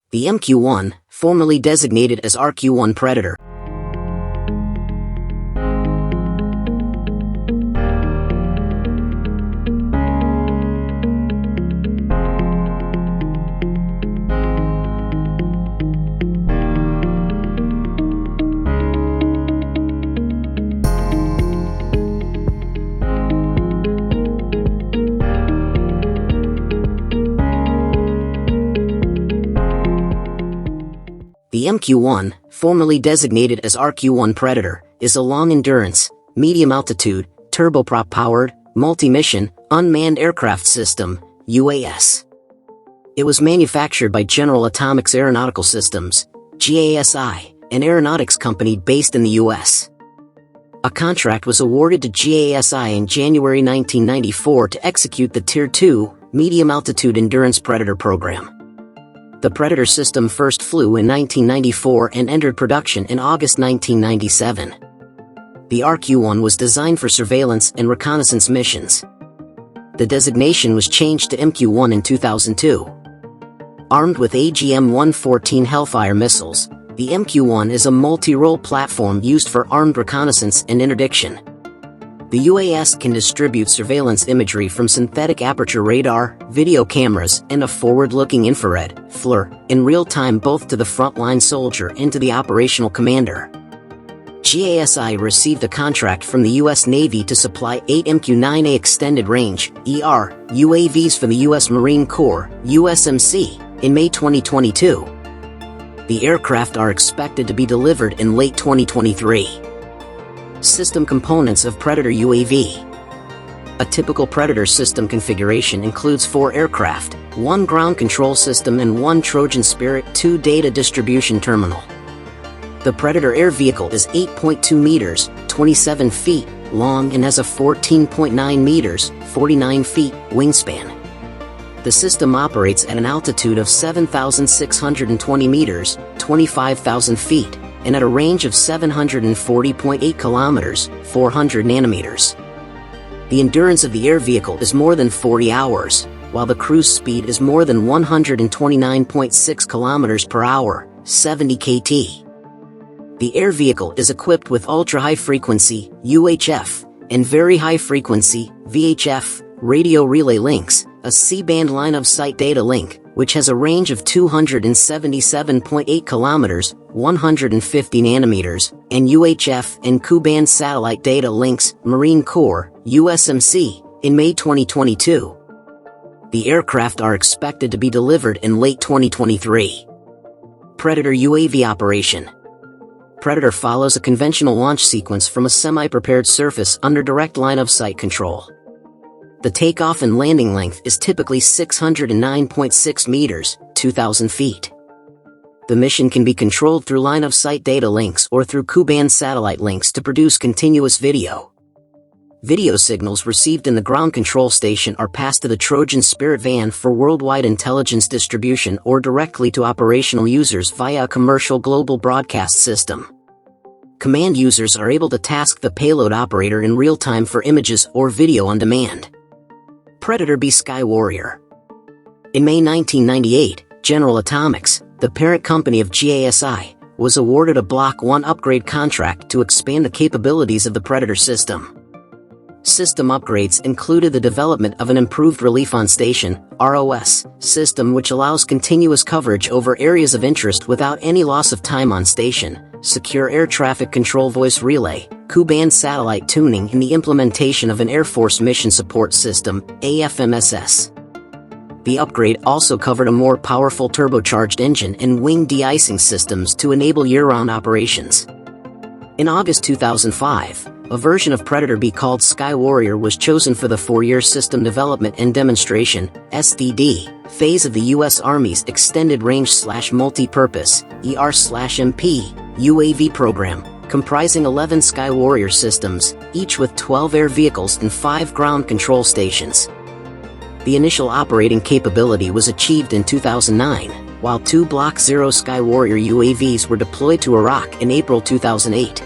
The MQ-1, formerly designated as RQ-1 Predator, The MQ-1, formerly designated as RQ-1 Predator, is a long-endurance, medium-altitude, turboprop-powered, multi-mission, unmanned aircraft system, UAS. It was manufactured by General Atomics Aeronautical Systems, GASI, an aeronautics company based in the U.S. A contract was awarded to GASI in January 1994 to execute the Tier 2, medium-altitude endurance Predator program. The Predator system first flew in 1994 and entered production in August 1997. The RQ-1 was designed for surveillance and reconnaissance missions. The designation was changed to MQ-1 in 2002. Armed with AGM-114 Hellfire missiles, the MQ-1 is a multi-role platform used for armed reconnaissance and interdiction. The UAS can distribute surveillance imagery from synthetic aperture radar, video cameras, and a forward-looking infrared (FLIR) in real time both to the frontline soldier and to the operational commander. GASI received a contract from the U.S. Navy to supply 8 MQ-9A Extended Range ER UAVs for the U.S. Marine Corps (USMC) in May 2022. The aircraft are expected to be delivered in late 2023. System components of Predator UAV. A typical Predator system configuration includes 4 aircraft, 1 ground control system and 1 Trojan Spirit 2 data distribution terminal. The Predator air vehicle is 8.2 meters, 27 feet, long and has a 14.9 meters, 49 feet, wingspan. The system operates at an altitude of 7,620 meters, 25,000 feet, and at a range of 740.8 kilometers, 400 nanometers. The endurance of the air vehicle is more than 40 hours, while the cruise speed is more than 129.6 kilometers per hour, 70 kT. The air vehicle is equipped with ultra-high frequency, UHF, and very high frequency, VHF, radio relay links, a C-band line-of-sight data link, which has a range of 277.8 kilometers, 150 nanometers, and UHF and Ku-band satellite data links, Marine Corps, USMC, in May 2022. The aircraft are expected to be delivered in late 2023. Predator UAV operation. Predator follows a conventional launch sequence from a semi-prepared surface under direct line-of-sight control. The takeoff and landing length is typically 609.6 meters, 2,000 feet. The mission can be controlled through line-of-sight data links or through Ku-band satellite links to produce continuous video. Video signals received in the ground control station are passed to the Trojan Spirit van for worldwide intelligence distribution or directly to operational users via a commercial global broadcast system. Command users are able to task the payload operator in real time for images or video on demand. Predator B Sky Warrior. In May 1998, General Atomics, the parent company of GASI, was awarded a Block 1 upgrade contract to expand the capabilities of the Predator system. System upgrades included the development of an improved Relief on Station (ROS) system which allows continuous coverage over areas of interest without any loss of time on station, secure air traffic control voice relay, Ku-band satellite tuning and the implementation of an Air Force Mission Support System (AFMSS). The upgrade also covered a more powerful turbocharged engine and wing de-icing systems to enable year-round operations. In August 2005, a version of Predator B called Sky Warrior was chosen for the 4-year System Development and Demonstration (SDD) phase of the U.S. Army's Extended Range / Multi-Purpose (ER/MP) UAV program, comprising 11 Sky Warrior systems, each with 12 air vehicles and 5 ground control stations. The initial operating capability was achieved in 2009, while 2 Block 0 Sky Warrior UAVs were deployed to Iraq in April 2008.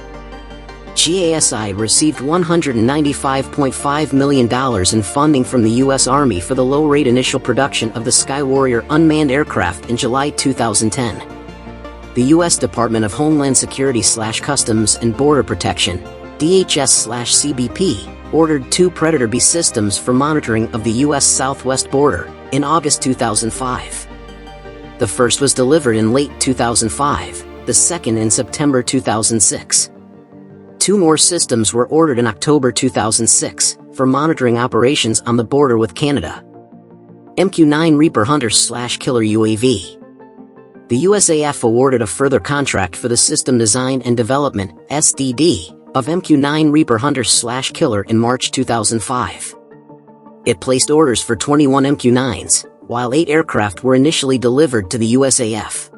GASI received $195.5 million in funding from the U.S. Army for the low-rate initial production of the Skywarrior unmanned aircraft in July 2010. The U.S. Department of Homeland Security/Customs and Border Protection, DHS/CBP, ordered 2 Predator B systems for monitoring of the U.S. southwest border in August 2005. The first was delivered in late 2005, the second in September 2006. 2 more systems were ordered in October 2006 for monitoring operations on the border with Canada. MQ-9 Reaper Hunter/Killer UAV. The USAF awarded a further contract for the System Design and Development (SDD) of MQ-9 Reaper Hunter/Killer in March 2005. It placed orders for 21 MQ-9s, while 8 aircraft were initially delivered to the USAF.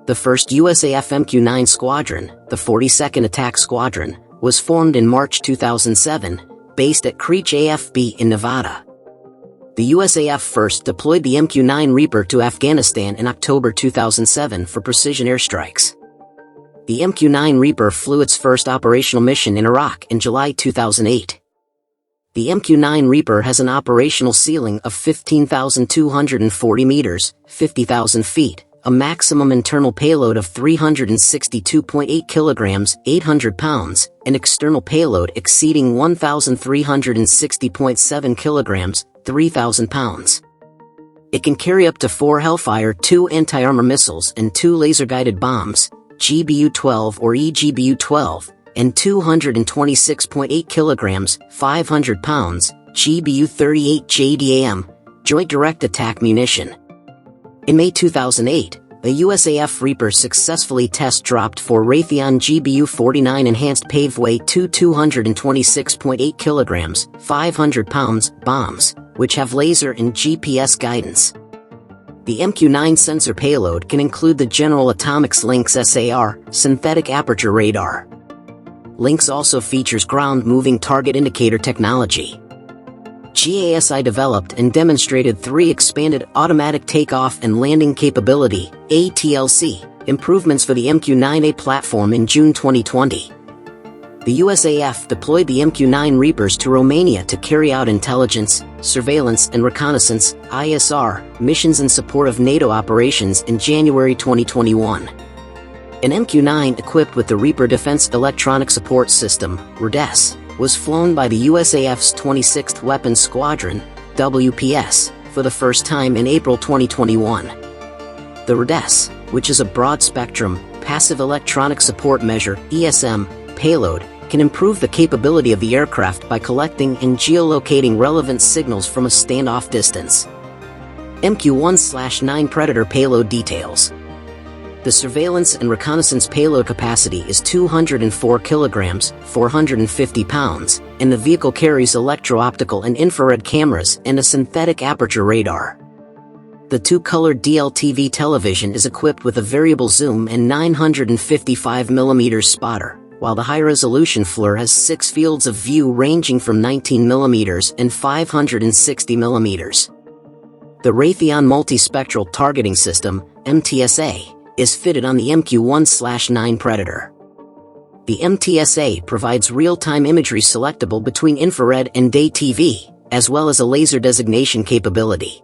The first USAF MQ-9 squadron, the 42nd Attack Squadron, was formed in March 2007, based at Creech AFB in Nevada. The USAF first deployed the MQ-9 Reaper to Afghanistan in October 2007 for precision airstrikes. The MQ-9 Reaper flew its first operational mission in Iraq in July 2008. The MQ-9 Reaper has an operational ceiling of 15,240 meters, 50,000 feet, a maximum internal payload of 362.8 kilograms, 800 pounds, and external payload exceeding 1,360.7 kilograms, 3,000 pounds. It can carry up to 4 Hellfire 2 anti-armor missiles and 2 laser-guided bombs, GBU-12 or EGBU-12, and 226.8 kilograms, 500 pounds, GBU-38 JDAM, Joint Direct Attack Munition. In May 2008, the USAF Reaper successfully test-dropped 4 Raytheon GBU-49 Enhanced Paveway 2 226.8 kilograms, 500 pounds, bombs, which have laser and GPS guidance. The MQ-9 sensor payload can include the General Atomics Lynx SAR, synthetic aperture radar. Lynx also features ground-moving target indicator technology. GASI developed and demonstrated 3 expanded automatic takeoff and landing capability, ATLC, improvements for the MQ-9A platform in June 2020. The USAF deployed the MQ-9 Reapers to Romania to carry out intelligence, surveillance and reconnaissance, ISR, missions in support of NATO operations in January 2021. An MQ-9 equipped with the Reaper Defense Electronic Support System, RDES, was flown by the USAF's 26th Weapons Squadron, WPS, for the first time in April 2021. The RDES, which is a broad-spectrum, passive electronic support measure, ESM, payload, can improve the capability of the aircraft by collecting and geolocating relevant signals from a standoff distance. MQ-1/9 Predator payload details. The surveillance and reconnaissance payload capacity is 204 kilograms, 450 pounds, and the vehicle carries electro-optical and infrared cameras and a synthetic aperture radar. The 2-colored DLTV television is equipped with a variable zoom and 955mm spotter, while the high-resolution FLIR has 6 fields of view ranging from 19mm and 560mm. The Raytheon Multispectral Targeting System, MTSA, is fitted on the MQ-1/9 Predator. The MTSA provides real-time imagery selectable between infrared and day TV, as well as a laser designation capability.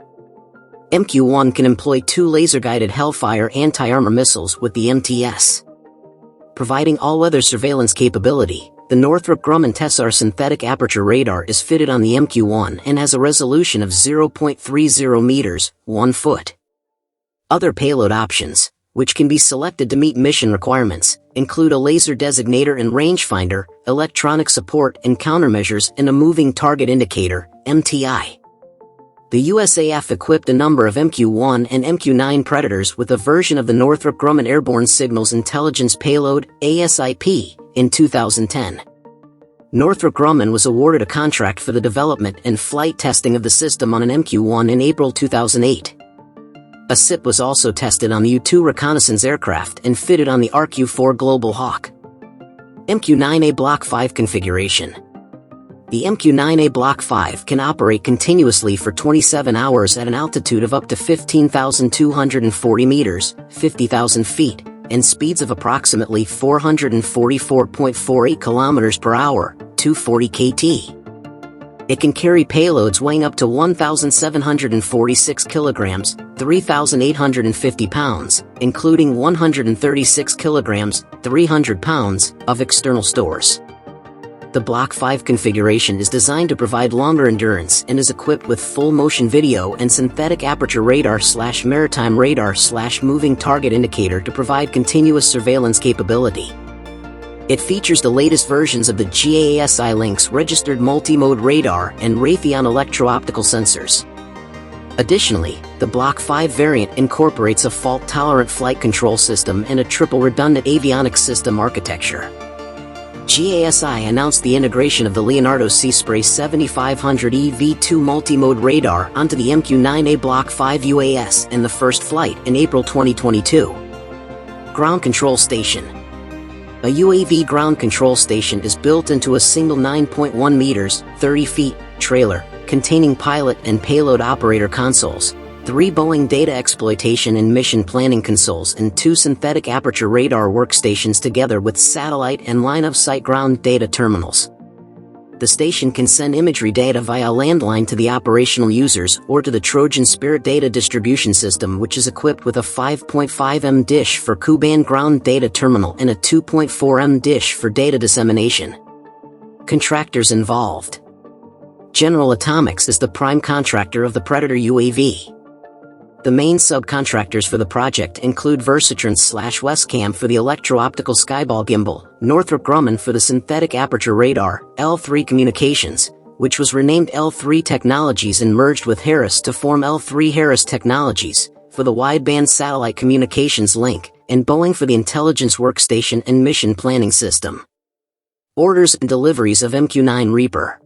MQ-1 can employ 2 laser-guided Hellfire anti-armor missiles with the MTS. Providing all-weather surveillance capability, the Northrop Grumman TESAR synthetic aperture radar is fitted on the MQ-1 and has a resolution of 0.30 meters, 1 foot. Other payload options, which can be selected to meet mission requirements, include a laser designator and rangefinder, electronic support and countermeasures, and a moving target indicator, MTI. The USAF equipped a number of MQ-1 and MQ-9 Predators with a version of the Northrop Grumman Airborne Signals Intelligence Payload, ASIP, in 2010. Northrop Grumman was awarded a contract for the development and flight testing of the system on an MQ-1 in April 2008. A SIP was also tested on the U-2 reconnaissance aircraft and fitted on the RQ-4 Global Hawk. MQ-9A Block 5 configuration. The MQ-9A Block 5 can operate continuously for 27 hours at an altitude of up to 15,240 meters, 50,000 feet, and speeds of approximately 444.48 km per hour, 240 kT. It can carry payloads weighing up to 1,746 kilograms, 3,850 pounds, including 136 kilograms, 300 pounds, of external stores. The Block 5 configuration is designed to provide longer endurance and is equipped with full motion video and synthetic aperture radar/maritime radar/moving target indicator to provide continuous surveillance capability. It features the latest versions of the GASI Lynx registered multi-mode radar and Raytheon electro-optical sensors. Additionally, the Block 5 variant incorporates a fault-tolerant flight control system and a triple redundant avionics system architecture. GASI announced the integration of the Leonardo Seaspray 7500E V2 multi-mode radar onto the MQ-9A Block 5 UAS in the first flight in April 2022. Ground Control Station. A UAV ground control station is built into a single 9.1 meters, 30 feet, trailer, containing pilot and payload operator consoles, 3 Boeing data exploitation and mission planning consoles and 2 synthetic aperture radar workstations together with satellite and line-of-sight ground data terminals. The station can send imagery data via landline to the operational users or to the Trojan Spirit data distribution system, which is equipped with a 5.5 m dish for Ku-band ground data terminal and a 2.4 m dish for data dissemination. Contractors involved. General Atomics is the prime contractor of the Predator UAV. The main subcontractors for the project include Versatrans/Wescam for the electro-optical skyball gimbal, Northrop Grumman for the synthetic aperture radar, L3 Communications, which was renamed L3 Technologies and merged with Harris to form L3 Harris Technologies, for the wideband satellite communications link, and Boeing for the intelligence workstation and mission planning system. Orders and deliveries of MQ-9 Reaper.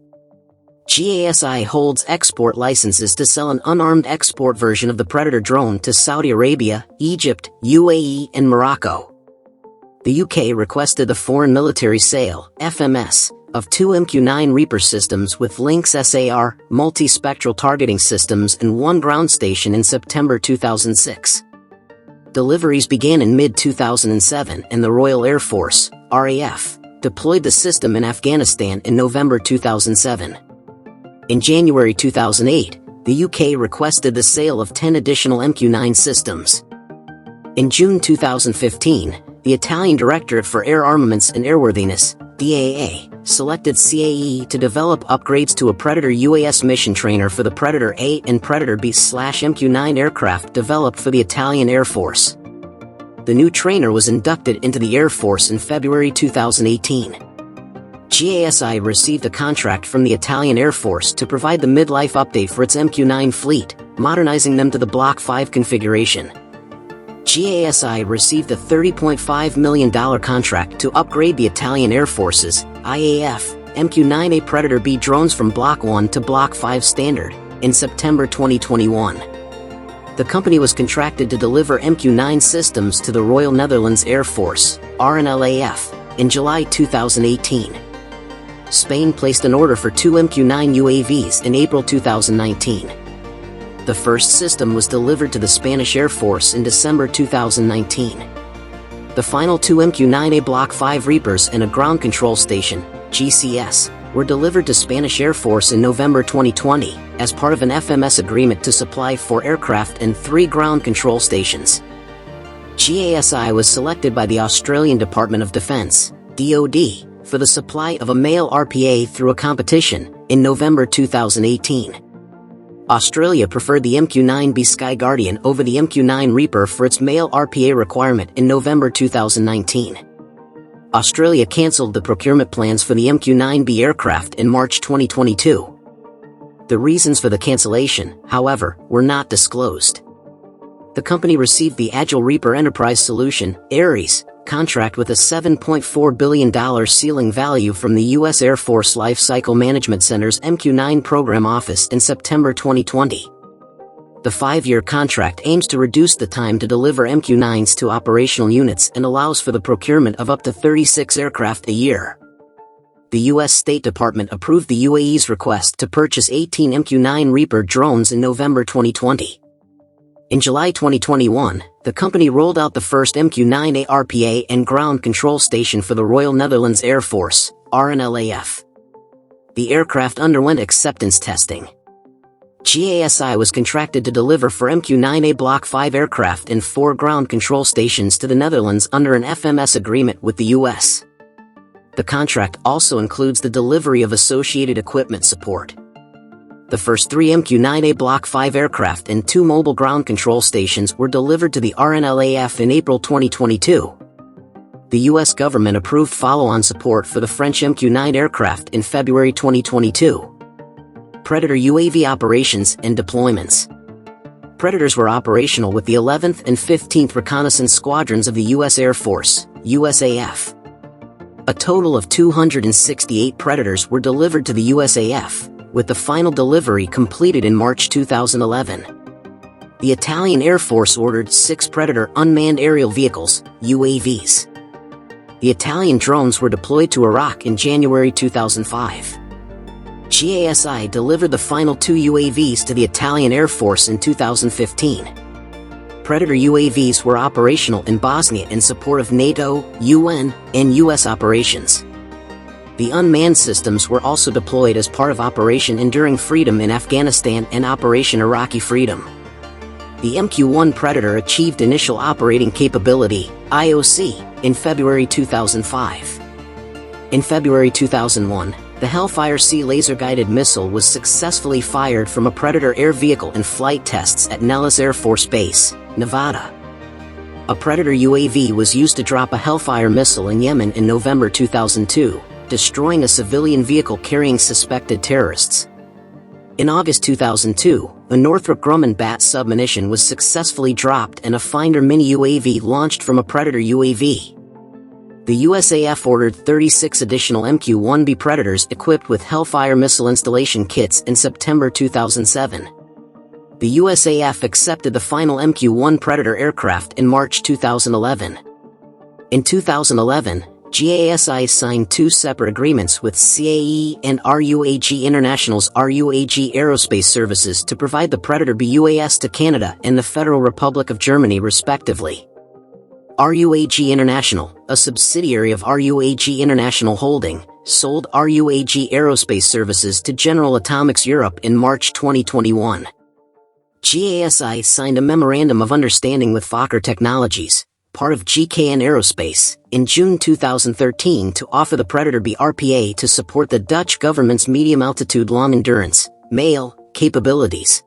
GASI holds export licenses to sell an unarmed export version of the Predator drone to Saudi Arabia, Egypt, UAE, and Morocco. The UK requested the Foreign Military Sale (FMS) of 2 MQ-9 Reaper systems with Lynx SAR, multi-spectral targeting systems and 1 ground station in September 2006. Deliveries began in mid-2007 and the Royal Air Force, RAF, deployed the system in Afghanistan in November 2007. In January 2008, the UK requested the sale of 10 additional MQ-9 systems. In June 2015, the Italian Directorate for Air Armaments and Airworthiness, DAA, selected CAE to develop upgrades to a Predator UAS mission trainer for the Predator A and Predator B/MQ-9 aircraft developed for the Italian Air Force. The new trainer was inducted into the Air Force in February 2018. GASI received a contract from the Italian Air Force to provide the midlife update for its MQ-9 fleet, modernizing them to the Block 5 configuration. GASI received a $30.5 million contract to upgrade the Italian Air Force's, IAF, MQ-9A Predator B drones from Block 1 to Block 5 standard, in September 2021. The company was contracted to deliver MQ-9 systems to the Royal Netherlands Air Force, RNLAF, in July 2018. Spain placed an order for 2 MQ-9 UAVs in April 2019. The first system was delivered to the Spanish Air Force in December 2019. The final 2 MQ-9A Block 5 Reapers and a ground control station, GCS, were delivered to Spanish Air Force in November 2020, as part of an FMS agreement to supply 4 aircraft and 3 ground control stations. GASI was selected by the Australian Department of Defence, DoD, for the supply of a male RPA through a competition, in November 2018. Australia preferred the MQ-9B Sky Guardian over the MQ-9 Reaper for its male RPA requirement in November 2019. Australia cancelled the procurement plans for the MQ-9B aircraft in March 2022. The reasons for the cancellation, however, were not disclosed. The company received the Agile Reaper Enterprise Solution, ARES, contract with a $7.4 billion ceiling value from the U.S. Air Force Life Cycle Management Center's MQ-9 Program Office in September 2020. The 5-year contract aims to reduce the time to deliver MQ-9s to operational units and allows for the procurement of up to 36 aircraft a year. The U.S. State Department approved the UAE's request to purchase 18 MQ-9 Reaper drones in November 2020. In July 2021, the company rolled out the first MQ-9A RPA and ground control station for the Royal Netherlands Air Force, RNLAF. The aircraft underwent acceptance testing. GASI was contracted to deliver for MQ-9A Block 5 aircraft and 4 ground control stations to the Netherlands under an FMS agreement with the U.S. The contract also includes the delivery of associated equipment support. The first 3 MQ-9A Block 5 aircraft and 2 mobile ground control stations were delivered to the RNLAF in April 2022. The U.S. government approved follow-on support for the French MQ-9 aircraft in February 2022. Predator UAV operations and deployments. Predators were operational with the 11th and 15th Reconnaissance Squadrons of the U.S. Air Force, USAF. A total of 268 Predators were delivered to the USAF, with the final delivery completed in March 2011. The Italian Air Force ordered 6 Predator unmanned aerial vehicles, UAVs. The Italian drones were deployed to Iraq in January 2005. GASI delivered the final 2 UAVs to the Italian Air Force in 2015. Predator UAVs were operational in Bosnia in support of NATO, UN, and US operations. The unmanned systems were also deployed as part of Operation Enduring Freedom in Afghanistan and Operation Iraqi Freedom. The MQ-1 Predator achieved Initial Operating Capability, IOC, in February 2005. In February 2001, the Hellfire C laser-guided missile was successfully fired from a Predator air vehicle in flight tests at Nellis Air Force Base, Nevada. A Predator UAV was used to drop a Hellfire missile in Yemen in November 2002, destroying a civilian vehicle carrying suspected terrorists. In August 2002, a Northrop Grumman BAT submunition was successfully dropped and a Finder mini UAV launched from a Predator UAV. The USAF ordered 36 additional MQ-1B Predators equipped with Hellfire missile installation kits in September 2007. The USAF accepted the final MQ-1 Predator aircraft in March 2011. In 2011, GASI signed 2 separate agreements with CAE and RUAG International's RUAG Aerospace Services to provide the Predator BUAS to Canada and the Federal Republic of Germany respectively. RUAG International, a subsidiary of RUAG International Holding, sold RUAG Aerospace Services to General Atomics Europe in March 2021. GASI signed a Memorandum of Understanding with Fokker Technologies, part of GKN Aerospace, in June 2013 to offer the Predator B RPA to support the Dutch government's medium-altitude long-endurance, MALE, capabilities.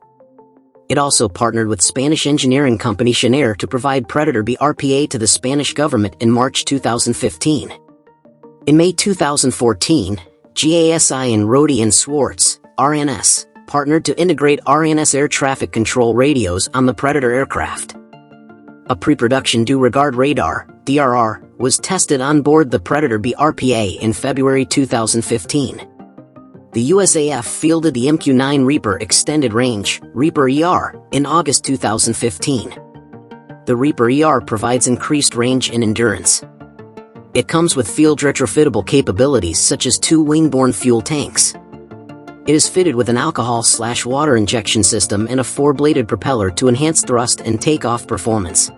It also partnered with Spanish engineering company Schenker to provide Predator B RPA to the Spanish government in March 2015. In May 2014, GASI and Rohde & Schwarz, RNS, partnered to integrate RNS air traffic control radios on the Predator aircraft. A pre-production due regard radar, DRR, was tested on board the Predator B RPA in February 2015. The USAF fielded the MQ-9 Reaper Extended Range, Reaper ER, in August 2015. The Reaper ER provides increased range and endurance. It comes with field retrofittable capabilities such as 2 wing-borne fuel tanks. It is fitted with an alcohol/water injection system and a 4-bladed propeller to enhance thrust and takeoff performance.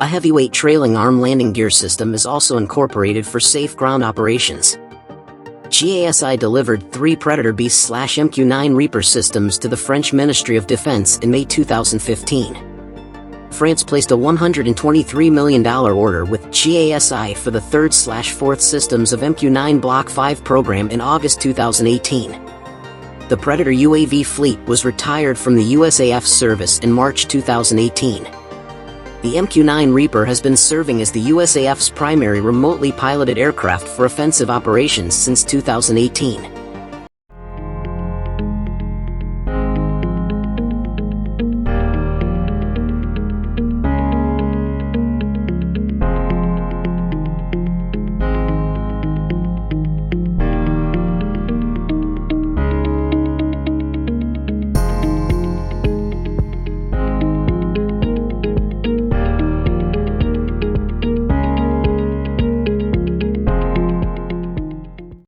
A heavyweight trailing arm landing gear system is also incorporated for safe ground operations. GASI delivered 3 Predator B/MQ-9 Reaper systems to the French Ministry of Defense in May 2015. France placed a $123 million order with GASI for the 3rd/4th systems of MQ-9 Block 5 program in August 2018. The Predator UAV fleet was retired from the USAF service in March 2018. The MQ-9 Reaper has been serving as the USAF's primary remotely piloted aircraft for offensive operations since 2018.